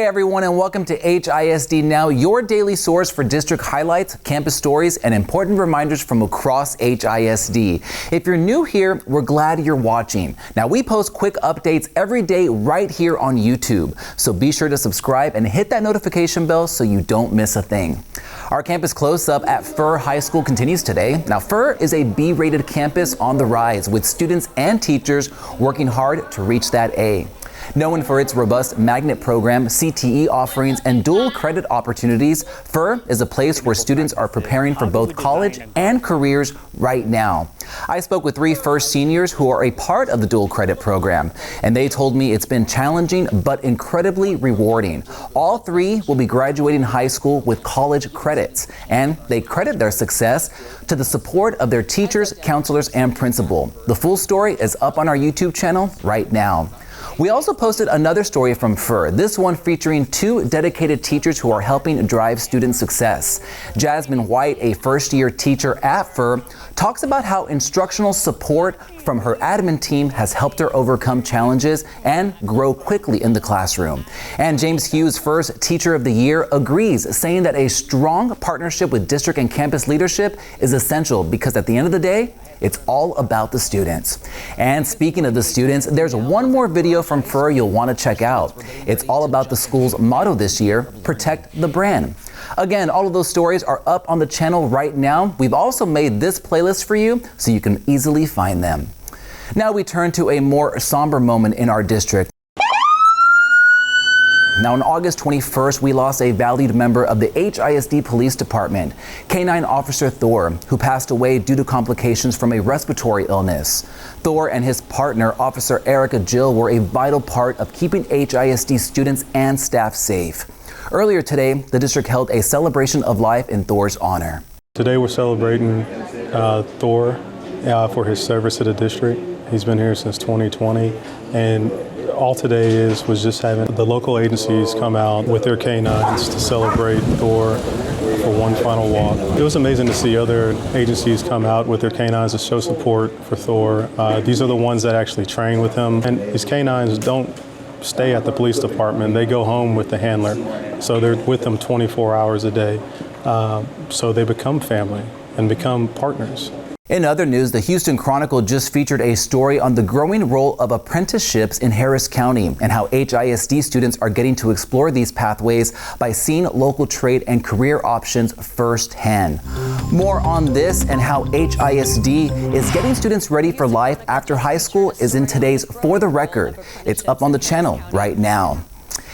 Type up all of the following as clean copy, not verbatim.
Hey everyone, and welcome to HISD Now, your daily source for district highlights, campus stories, and important reminders from across HISD. If you're new here, we're glad you're watching. Now, we post quick updates every day right here on YouTube, so be sure to subscribe and hit that notification bell so you don't miss a thing. Our campus close-up at Furr High School continues today. Now, Furr is a B-rated campus on the rise, with students and teachers working hard to reach that A. Known for its robust magnet program, CTE offerings, and dual credit opportunities, Furr is a place where students are preparing for both college and careers right now. I spoke with 3 first seniors who are a part of the dual credit program, and they told me it's been challenging but incredibly rewarding. All 3 will be graduating high school with college credits, and they credit their success to the support of their teachers, counselors, and principal. The full story is up on our YouTube channel right now. We also posted another story from Furr, this one featuring 2 dedicated teachers who are helping drive student success. Jasmine White, a first-year teacher at Furr, talks about how instructional support from her admin team has helped her overcome challenges and grow quickly in the classroom. And James Hughes, Furr's Teacher of the Year, agrees, saying that a strong partnership with district and campus leadership is essential because at the end of the day, it's all about the students. And speaking of the students, there's one more video from Furr you'll want to check out. It's all about the school's motto this year, Protect the Brand. Again, all of those stories are up on the channel right now. We've also made this playlist for you so you can easily find them. Now we turn to a more somber moment in our district. Now, on August 21st, we lost a valued member of the HISD Police Department, K-9 Officer Thor, who passed away due to complications from a respiratory illness. Thor and his partner, Officer Erica Jill, were a vital part of keeping HISD students and staff safe. Earlier today, the district held a celebration of life in Thor's honor. Today we're celebrating Thor for his service to the district. He's been here since 2020, and all today was just having the local agencies come out with their canines to celebrate Thor for one final walk. It was amazing to see other agencies come out with their canines to show support for Thor. These are the ones that actually train with him, and these canines don't stay at the police department. They go home with the handler, so they're with them 24 hours a day. So they become family and become partners. In other news, the Houston Chronicle just featured a story on the growing role of apprenticeships in Harris County and how HISD students are getting to explore these pathways by seeing local trade and career options firsthand. More on this and how HISD is getting students ready for life after high school is in today's For the Record. It's up on the channel right now.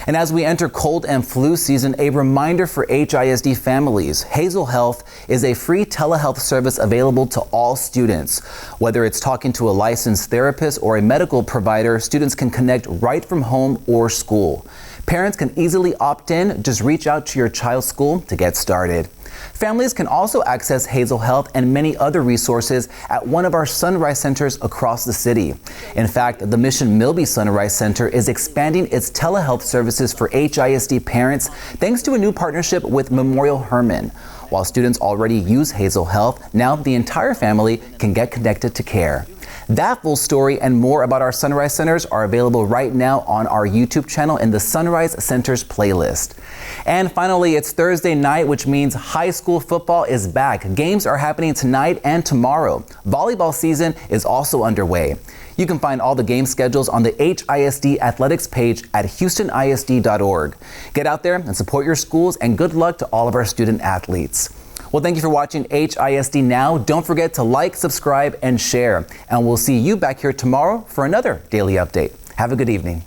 And as we enter cold and flu season, a reminder for HISD families, Hazel Health is a free telehealth service available to all students. Whether it's talking to a licensed therapist or a medical provider, students can connect right from home or school. Parents can easily opt in. Just reach out to your child's school to get started. Families can also access Hazel Health and many other resources at one of our Sunrise Centers across the city. In fact, the Mission Milby Sunrise Center is expanding its telehealth services for HISD parents thanks to a new partnership with Memorial Hermann. While students already use Hazel Health, now the entire family can get connected to care. That full story and more about our Sunrise Centers are available right now on our YouTube channel in the Sunrise Centers playlist. And finally, it's Thursday night, which means high school football is back. Games are happening tonight and tomorrow. Volleyball season is also underway. You can find all the game schedules on the HISD athletics page at houstonisd.org. Get out there and support your schools, and good luck to all of our student athletes. Well, thank you for watching HISD Now. Don't forget to like, subscribe, and share. And we'll see you back here tomorrow for another daily update. Have a good evening.